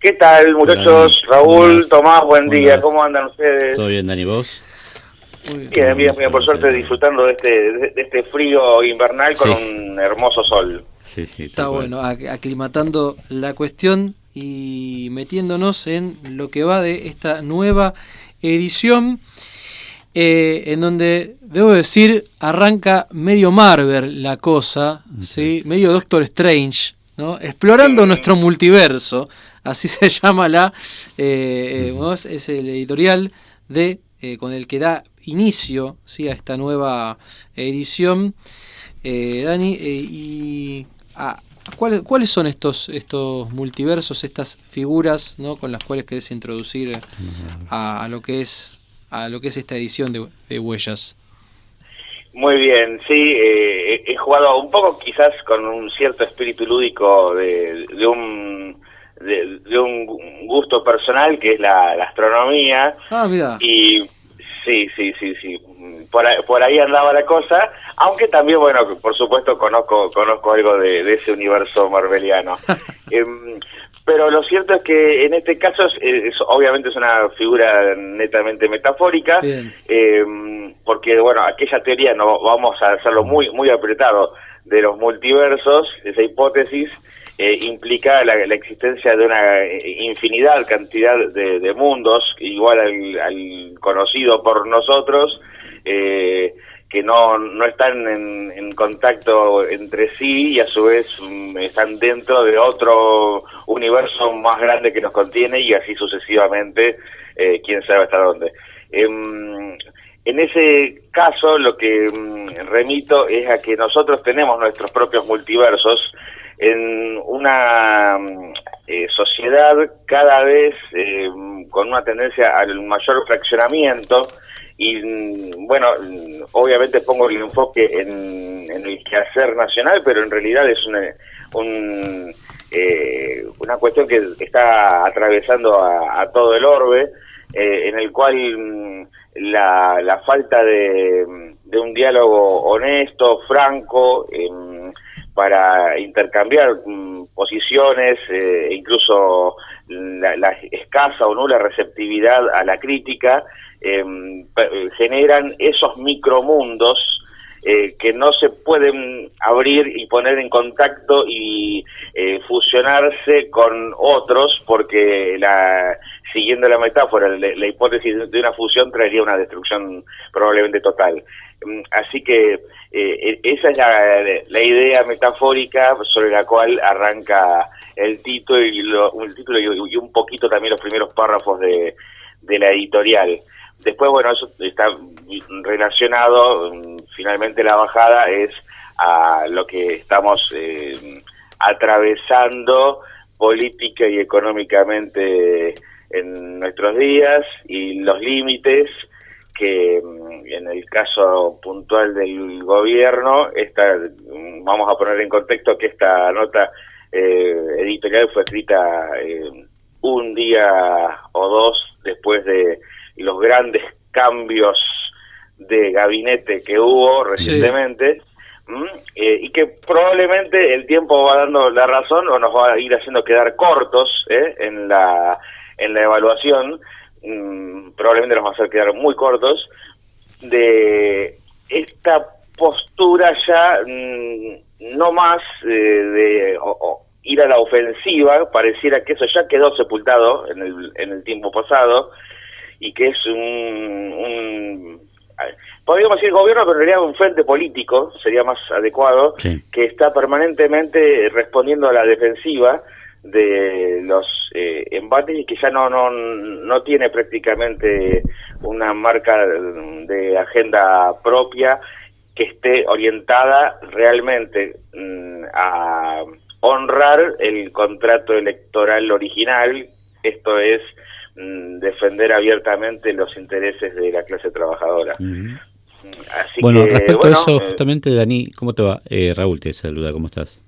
¿Qué tal, muchachos? Hola, Raúl, Tomás, buen ¿cómo día. andás? ¿Cómo andan ustedes? ¿Todo bien, Dani, vos? Bien, bien, bien. Por suerte disfrutando de este frío invernal con Sí, un hermoso sol. sí, tal Está cual. bueno, aclimatando la cuestión y metiéndonos en lo que va de esta nueva edición, en donde, debo decir, arranca medio Marvel la cosa, ¿sí? Medio Doctor Strange, ¿no? Explorando nuestro multiverso, así se llama ¿no? Es el editorial con el que da inicio, ¿sí? A esta nueva edición. Dani, ¿cuáles son estos multiversos, estas figuras, ¿no? Con las cuales querés introducir a lo que es esta edición de Huellas? Muy bien, sí, he jugado un poco quizás con un cierto espíritu lúdico de un gusto personal que es la astronomía. Ah, mira. Y sí, sí, sí, sí, por ahí andaba la cosa, aunque también, bueno, por supuesto conozco algo de ese universo marveliano. Pero lo cierto es que en este caso obviamente es una figura netamente metafórica, Bien. porque, bueno, aquella teoría, no vamos a hacerlo muy, muy apretado, de los multiversos, esa hipótesis, implica la existencia de una cantidad de mundos, igual al conocido por nosotros, que no están en contacto entre sí y a su vez están dentro de otro universo más grande que nos contiene y así sucesivamente, quién sabe hasta dónde. En ese caso lo que remito es a que nosotros tenemos nuestros propios multiversos en una sociedad cada vez con una tendencia al mayor fraccionamiento y, bueno, obviamente pongo el enfoque en el quehacer nacional, pero en realidad es una cuestión que está atravesando a todo el orbe, en el cual la falta de un diálogo honesto, franco, para intercambiar posiciones, incluso la escasa o nula receptividad a la crítica, generan esos micromundos que no se pueden abrir y poner en contacto y fusionarse con otros, porque siguiendo la metáfora, la hipótesis de una fusión traería una destrucción probablemente total. Así que esa es la idea metafórica sobre la cual arranca el título y un poquito también los primeros párrafos de la editorial. Después, bueno, eso está relacionado, finalmente la bajada es a lo que estamos atravesando política y económicamente en nuestros días y los límites que en el caso puntual del gobierno, vamos a poner en contexto que esta nota editorial fue escrita un día o dos después de los grandes cambios de gabinete que hubo recientemente, y que probablemente el tiempo va dando la razón o nos va a ir haciendo quedar cortos en la evaluación, probablemente nos va a hacer quedar muy cortos, de esta postura ya no más de ir a la ofensiva. Pareciera que eso ya quedó sepultado en el tiempo pasado, y que es podríamos decir gobierno, pero en realidad un frente político, sería más adecuado, sí, que está permanentemente respondiendo a la defensiva de los embates y que ya no tiene prácticamente una marca de agenda propia que esté orientada realmente a honrar el contrato electoral original, esto es defender abiertamente los intereses de la clase trabajadora. Así bueno, que, respecto a eso, justamente, Dani, ¿cómo te va? Raúl te saluda, ¿cómo estás?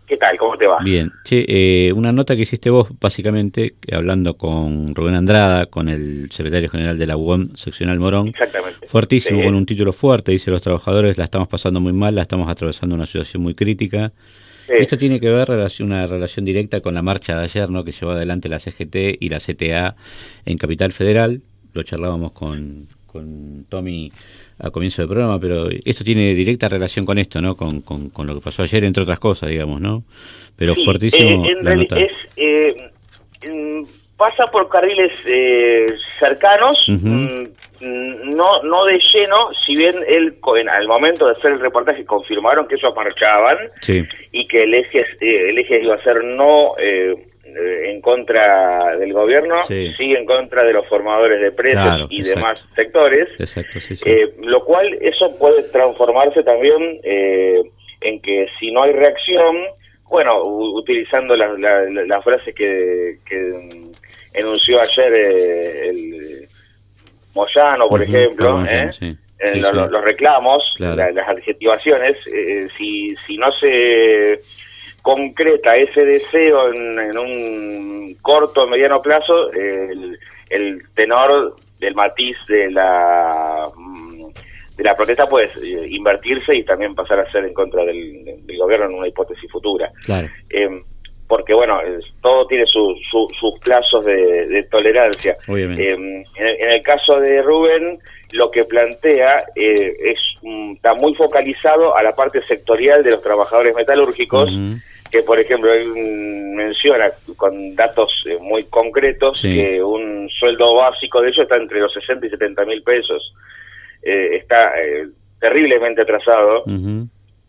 ¿Qué tal? ¿Cómo te va? Bien. Che, una nota que hiciste vos, básicamente, hablando con Rubén Andrada, con el secretario general de la UOM seccional Morón. Exactamente. Fuertísimo, con un título fuerte, dice: los trabajadores la estamos pasando muy mal, la estamos atravesando una situación muy crítica. Sí. Esto tiene que ver una relación directa con la marcha de ayer, ¿no?, que llevó adelante la CGT y la CTA en Capital Federal. Lo charlábamos con Tommy a comienzo del programa, pero esto tiene directa relación con esto, ¿no? Con lo que pasó ayer, entre otras cosas, digamos, ¿no? Pero sí, fuertísimo la nota. Pasa por carriles cercanos, no de lleno, si bien él al momento de hacer el reportaje confirmaron que ellos marchaban, sí, y que el eje iba a ser no en contra del gobierno, sí en contra de los formadores de precios, claro, y exacto, demás sectores. Exacto, sí. Lo cual eso puede transformarse también en que si no hay reacción, bueno, utilizando la frase que enunció ayer el Moyano, por ejemplo, Moyano, sí. Los reclamos, claro, las adjetivaciones, si no se concreta ese deseo en un corto o mediano plazo, el tenor del matiz de la protesta puede invertirse y también pasar a ser en contra del gobierno en una hipótesis futura. Claro. Porque, bueno, todo tiene sus plazos de tolerancia. Obviamente. En el caso de Rubén, lo que plantea está muy focalizado a la parte sectorial de los trabajadores metalúrgicos, que, por ejemplo, él menciona con datos muy concretos, sí, que un sueldo básico de ellos está entre los 60 y 70 mil pesos. Está terriblemente atrasado,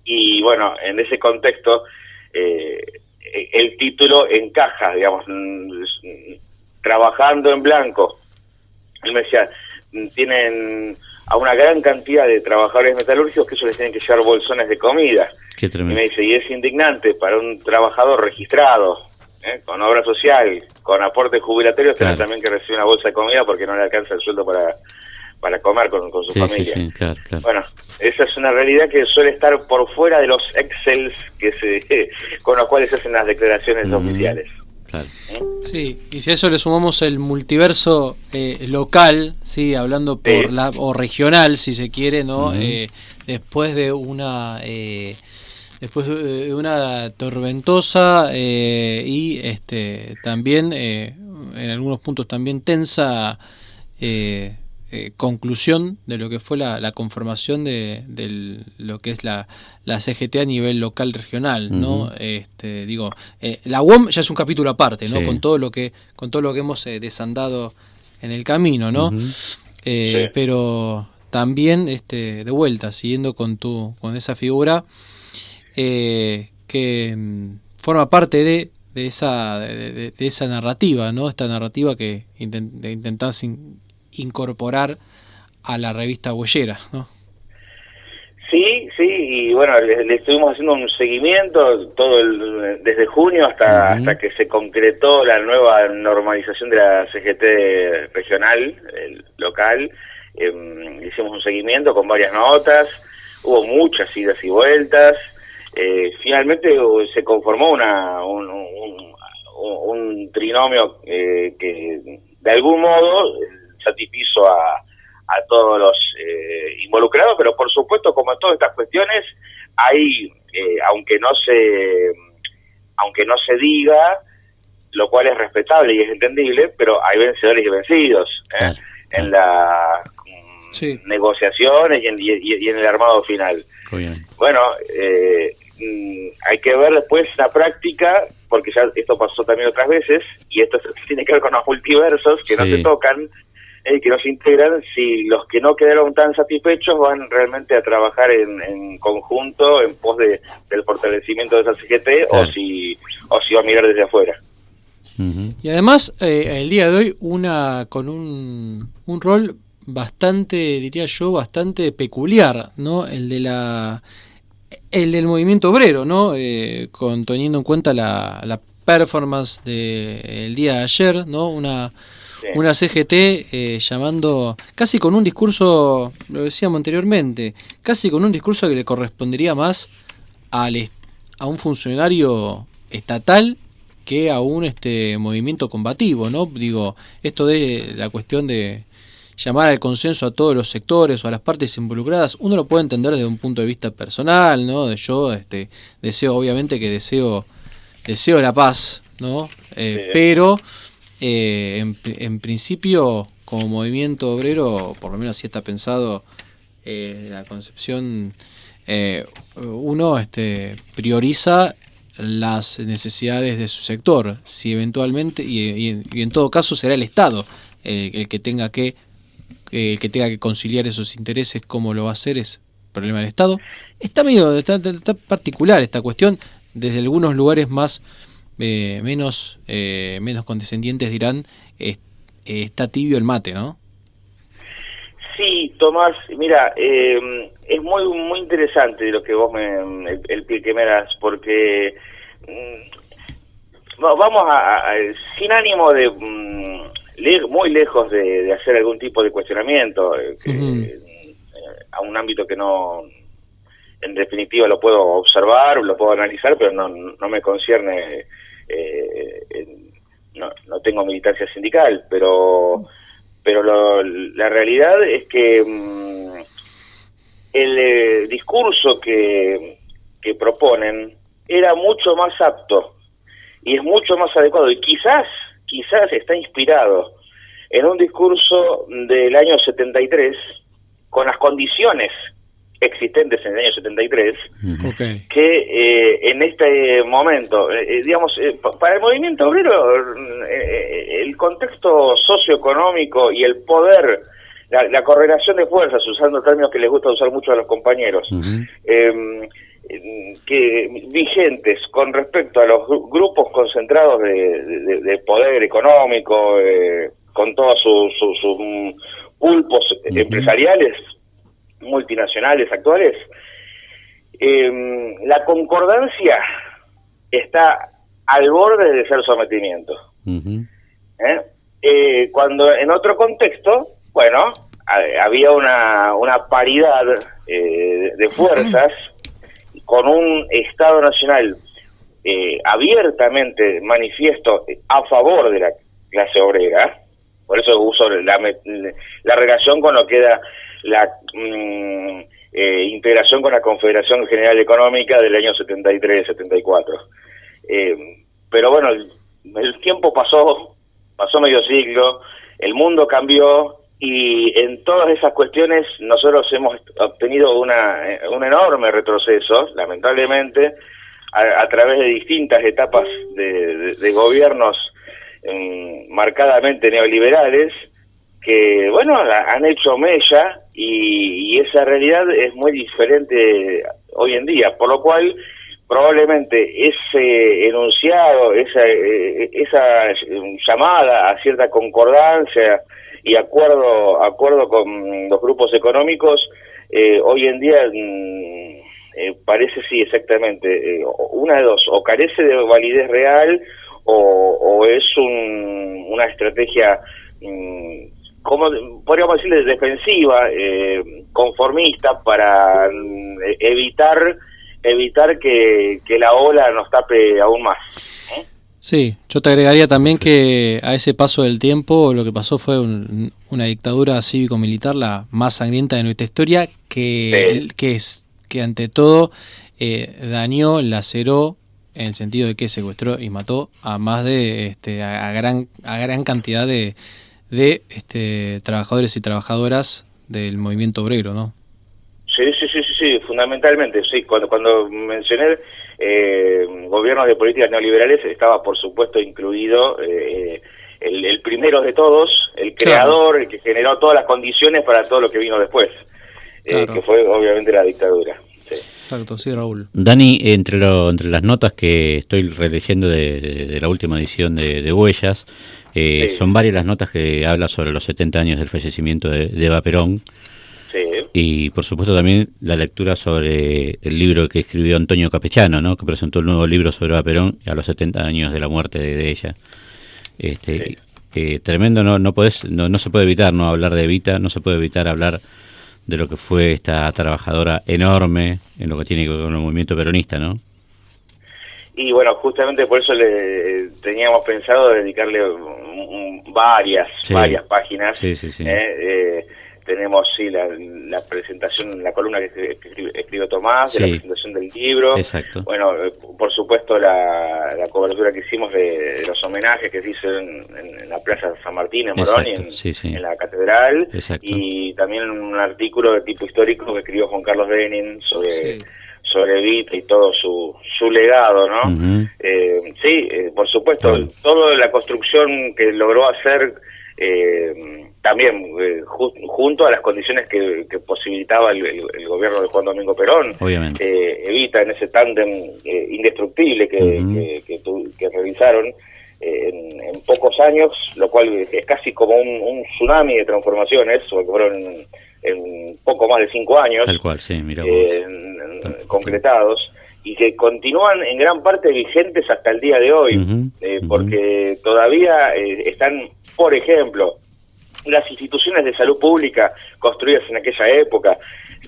y bueno, en ese contexto el título encaja, digamos, trabajando en blanco. Él me decía, tienen a una gran cantidad de trabajadores metalúrgicos que ellos les tienen que llevar bolsones de comida. Qué tremendo. Y me dice, y es indignante para un trabajador registrado, con obra social, con aporte jubilatorio, claro, tener también que recibir una bolsa de comida porque no le alcanza el sueldo para comer con su familia. Sí, claro. Bueno, esa es una realidad que suele estar por fuera de los Excels con los cuales se hacen las declaraciones oficiales. Claro. Sí, y si a eso le sumamos el multiverso local, sí, hablando por o regional, si se quiere, ¿no? Después de una tormentosa y también en algunos puntos también tensa conclusión de lo que fue la conformación de lo que es la CGT a nivel local regional, ¿no? La UOM ya es un capítulo aparte, ¿no? Sí. con todo lo que hemos desandado en el camino, ¿no? Sí. Pero también de vuelta, siguiendo con esa figura que forma parte de esa narrativa, ¿no? Esta narrativa que intentás incorporar a la revista Huellera, ¿no? Sí, y bueno, le estuvimos haciendo un seguimiento desde junio hasta que se concretó la nueva normalización de la CGT regional, local. Hicimos un seguimiento con varias notas, hubo muchas idas y vueltas. Finalmente se conformó un trinomio que de algún modo satisfizo a todos los involucrados, pero por supuesto, como en todas estas cuestiones, hay, aunque no se diga, lo cual es respetable y es entendible, pero hay vencedores y vencidos en las negociaciones y en el armado final. Muy bien. Bueno, hay que ver después la práctica, porque ya esto pasó también otras veces, y esto tiene que ver con los multiversos que no se tocan, que no se integran, si los que no quedaron tan satisfechos van realmente a trabajar en conjunto en pos del fortalecimiento de esa CGT, o si va a mirar desde afuera. Y además, el día de hoy, con un rol bastante, diría yo, bastante peculiar, ¿no? El del movimiento obrero, ¿no? Teniendo en cuenta la performance del día de ayer, ¿no? Una CGT llamando, casi con un discurso, lo decíamos anteriormente, casi con un discurso que le correspondería más a un funcionario estatal que a un movimiento combativo, ¿no? Digo, esto de la cuestión de llamar al consenso a todos los sectores o a las partes involucradas, uno lo puede entender desde un punto de vista personal, ¿no? Yo deseo, obviamente que deseo la paz, ¿no? Pero en principio, como movimiento obrero, por lo menos así está pensado la concepción, uno prioriza las necesidades de su sector. Si eventualmente, y en todo caso será el Estado el que tenga que conciliar esos intereses. ¿Cómo lo va a hacer? Es problema del Estado. Está particular esta cuestión. Desde algunos lugares más menos condescendientes dirán, está tibio el mate, ¿no? Sí, Tomás, mira, es muy interesante lo que vos el pie que me das, porque vamos sin ánimo de muy lejos de hacer algún tipo de cuestionamiento a un ámbito que no, en definitiva, lo puedo observar, lo puedo analizar, pero no me concierne, no tengo militancia sindical, pero la realidad es que el discurso que proponen era mucho más apto y es mucho más adecuado, y quizás está inspirado en un discurso del año 73, con las condiciones existentes en el año 73, que en este momento, digamos, para el movimiento obrero, el contexto socioeconómico y el poder, la correlación de fuerzas, usando términos que les gusta usar mucho a los compañeros, que vigentes con respecto a los grupos concentrados de poder económico, con todos sus pulpos empresariales, multinacionales actuales, la concordancia está al borde de ser sometimiento. Cuando en otro contexto, bueno, había una paridad de fuerzas, con un Estado Nacional abiertamente manifiesto a favor de la clase obrera. Por eso uso la relación con lo que era la integración con la Confederación General Económica del año 73-74. Pero bueno, el tiempo pasó medio siglo, el mundo cambió, y en todas esas cuestiones nosotros hemos obtenido un enorme retroceso, lamentablemente, a través de distintas etapas de gobiernos marcadamente neoliberales, que, bueno, han hecho mella, y esa realidad es muy diferente hoy en día, por lo cual probablemente ese enunciado, esa llamada a cierta concordancia y acuerdo con los grupos económicos, hoy en día parece, sí, exactamente, una de dos: o carece de validez real, o es una estrategia, como podríamos decirle, defensiva, conformista, para evitar que la ola nos tape aún más. Sí, yo te agregaría también que a ese paso del tiempo lo que pasó fue una dictadura cívico-militar, la más sangrienta de nuestra historia, que ante todo dañó, laceró, en el sentido de que secuestró y mató a más de a gran cantidad de trabajadores y trabajadoras del movimiento obrero, ¿no? Sí, fundamentalmente, sí. Cuando mencioné gobiernos de políticas neoliberales, estaba por supuesto incluido el primero de todos, el creador, el que generó todas las condiciones para todo lo que vino después, que fue obviamente la dictadura. Sí. Exacto, sí, Raúl. Dani, entre las notas que estoy releyendo de la última edición de Huellas, son varias las notas que habla sobre los 70 años del fallecimiento de Eva Perón. Sí. Y por supuesto también la lectura sobre el libro que escribió Antonio Capechano, ¿no?, que presentó el nuevo libro sobre Eva Perón a los 70 años de la muerte de ella. Tremendo, no se puede evitar no hablar de Evita, no se puede evitar hablar de lo que fue esta trabajadora enorme en lo que tiene que ver con el movimiento peronista, ¿no? Y bueno, justamente por eso teníamos pensado dedicarle varias páginas. Sí. Tenemos la presentación, la columna que escribió Tomás, de la presentación del libro. Exacto. Bueno, por supuesto la cobertura que hicimos de los homenajes que se hizo en la Plaza San Martín, en Morón, y en la Catedral. Exacto. Y también un artículo de tipo histórico que escribió Juan Carlos Benin sobre Evita y todo su legado, ¿no? Por supuesto, toda la construcción que logró hacer también junto a las condiciones que posibilitaba el gobierno de Juan Domingo Perón. Obviamente. Evita en ese tándem indestructible que realizaron en pocos años, lo cual es casi como un tsunami de transformaciones, porque fueron en poco más de 5 años. Tal cual, sí, mira concretados, y que continúan en gran parte vigentes hasta el día de hoy, porque todavía están, por ejemplo, las instituciones de salud pública construidas en aquella época,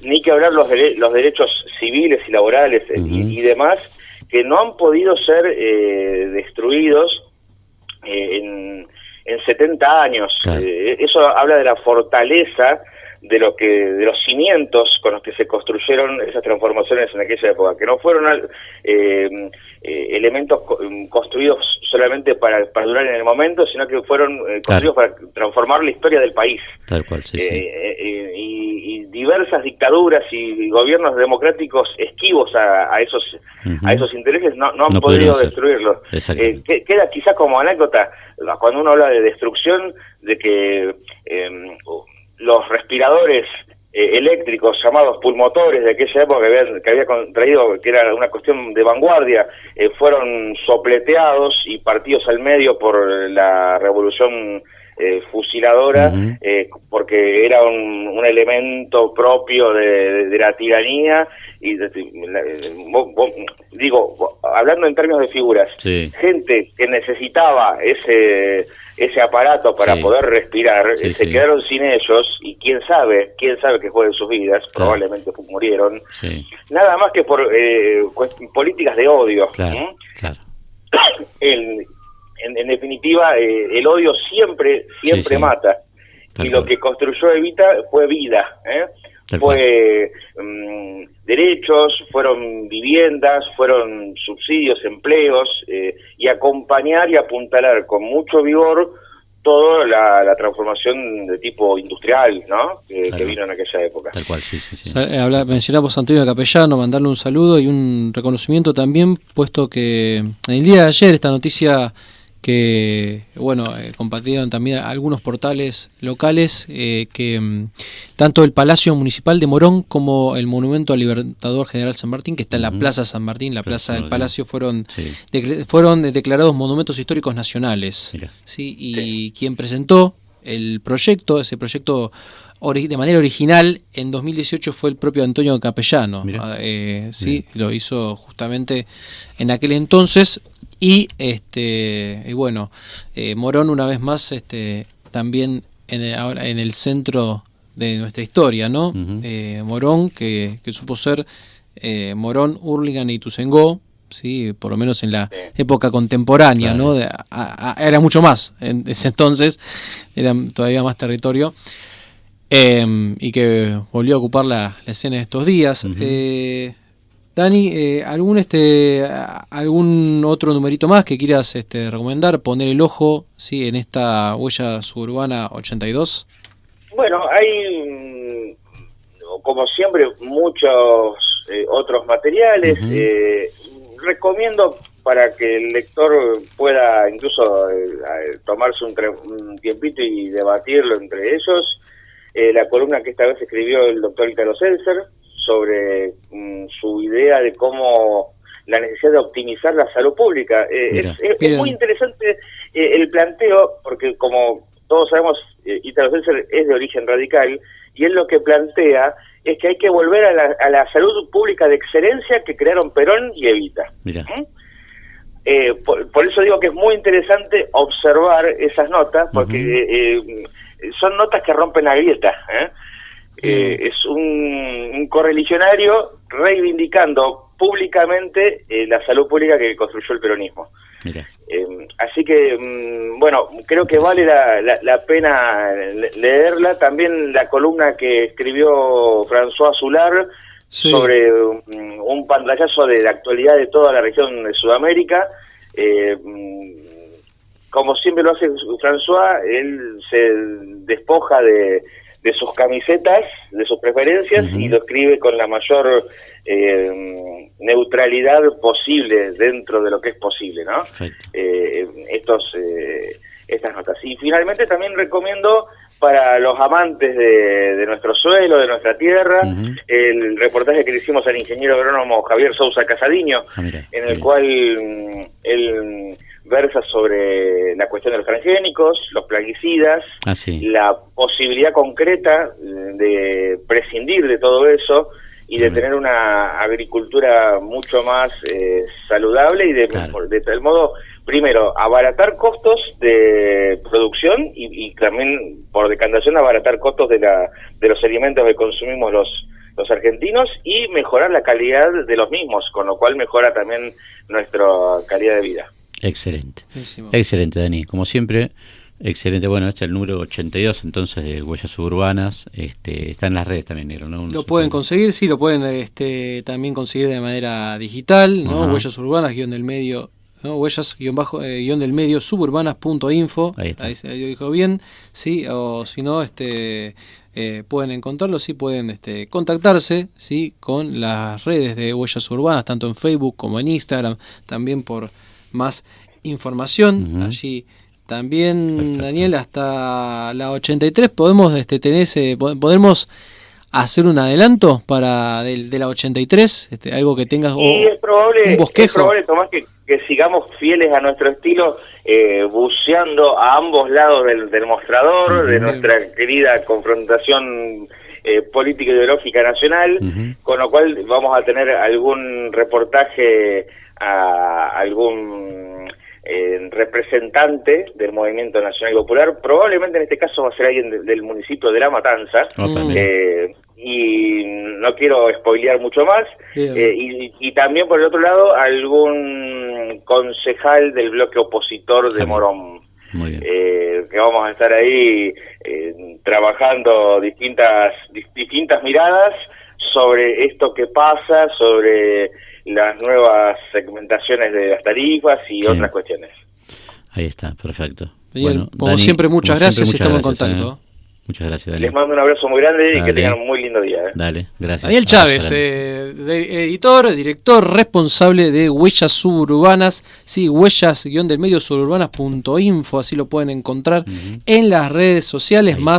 ni que hablar los derechos civiles y laborales y demás, que no han podido ser destruidos en 70 años. Claro. Eso habla de la fortaleza de los cimientos con los que se construyeron esas transformaciones en aquella época, que no fueron elementos construidos solamente para durar en el momento, sino que fueron construidos para transformar la historia del país. Tal cual, y diversas dictaduras y gobiernos democráticos esquivos a esos intereses no han podido destruirlos. Queda quizás como anécdota cuando uno habla de destrucción, de que los respiradores eléctricos llamados pulmotores de aquella época que había traído, que era una cuestión de vanguardia, fueron sopleteados y partidos al medio por la revolución fusiladora, porque era un elemento propio de la tiranía, y digo, hablando en términos de figuras, gente que necesitaba ese aparato para poder respirar, se quedaron sin ellos, y quién sabe qué fue de sus vidas, probablemente murieron, nada más que por políticas de odio. En definitiva, el odio siempre mata, y lo que construyó Evita fue vida, fue derechos, fueron viviendas, fueron subsidios, empleos, y acompañar y apuntalar con mucho vigor toda la transformación de tipo industrial, ¿no? Que vino en aquella época. Tal cual, Mencionamos a Antonio Capellano, mandarle un saludo y un reconocimiento también, puesto que en el día de ayer esta noticia que compartieron también algunos portales locales, que tanto el Palacio Municipal de Morón como el Monumento al Libertador General San Martín, que está en la Plaza San Martín, la Plaza del Palacio, fueron declarados monumentos históricos nacionales. Y quien presentó ese proyecto de manera original en 2018 fue el propio Antonio Capellano. Lo hizo justamente en aquel entonces. Y Morón una vez más también ahora en el centro de nuestra historia, ¿no? Morón que supo ser Morón, Hurlingham y Ituzaingó, sí, por lo menos en la época contemporánea, ¿no? Era mucho más en ese entonces, era todavía más territorio, y que volvió a ocupar la escena de estos días. Dani, ¿algún otro numerito más que quieras recomendar, poner el ojo en esta huella suburbana 82? Bueno, hay, como siempre, muchos otros materiales. Recomiendo, para que el lector pueda incluso tomarse un tiempito y debatirlo entre ellos, la columna que esta vez escribió el doctor Ícaro Seltzer sobre su idea de cómo la necesidad de optimizar la salud pública. Es muy interesante el planteo, porque como todos sabemos, Ícaro Seltzer es de origen radical, y él lo que plantea es que hay que volver a la salud pública de excelencia que crearon Perón y Evita. Por eso digo que es muy interesante observar esas notas, porque son notas que rompen la grieta, es un correligionario reivindicando públicamente la salud pública que construyó el peronismo. Así que, bueno, creo que vale la pena leerla. También la columna que escribió François Soulard sobre un pantallazo de la actualidad de toda la región de Sudamérica. Como siempre lo hace François, él se despoja de sus camisetas, de sus preferencias, y lo escribe con la mayor neutralidad posible dentro de lo que es posible, ¿no? Estas notas. Y finalmente también recomiendo para los amantes de nuestro suelo, de nuestra tierra, el reportaje que le hicimos al ingeniero agrónomo Javier Sousa Casadiño, en el cual él versa sobre la cuestión de los transgénicos, los plaguicidas, la posibilidad concreta de prescindir de todo eso y de tener una agricultura mucho más saludable y de tal modo, primero, abaratar costos de producción y también, por decantación, abaratar costos de los alimentos que consumimos los argentinos y mejorar la calidad de los mismos, con lo cual mejora también nuestra calidad de vida. Excelente. Excelente, Dani. Como siempre, excelente. Bueno, este es el número 82, entonces, de Huellas Suburbanas. Está en las redes también, negro, ¿no? Lo pueden conseguir, sí, lo pueden también conseguir de manera digital, ¿no? Huellas Urbanas, guión del medio, ¿no? Huellas, guión del medio, suburbanas.info. Ahí está. Ahí se lo dijo bien, sí, o si no, pueden encontrarlo, sí, pueden contactarse, sí, con las redes de Huellas Urbanas, tanto en Facebook como en Instagram, también por más información. Allí también, perfecto. Daniel, hasta la 83 podemos podemos hacer un adelanto para de la 83, algo que tengas, es probable, un bosquejo. Es probable, Tomás, que sigamos fieles a nuestro estilo, buceando a ambos lados del mostrador, de nuestra querida confrontación política ideológica nacional, con lo cual vamos a tener algún reportaje a algún representante del Movimiento Nacional y Popular. Probablemente en este caso va a ser alguien del municipio de La Matanza, y no quiero spoilear mucho más, y también por el otro lado algún concejal del bloque opositor de Morón. Muy bien. Que vamos a estar ahí trabajando distintas miradas sobre esto que pasa, sobre las nuevas segmentaciones de las tarifas y otras cuestiones. Ahí está, perfecto. Bien, bueno, como Dani, siempre, muchas gracias y estamos en contacto. Muchas gracias, Dani. Les mando un abrazo muy grande y que tengan un muy lindo día. Dale, gracias. Daniel Chávez, editor, director responsable de Huellas Suburbanas, sí, huellas-del-medio suburbanas.info, así lo pueden encontrar en las redes sociales. Más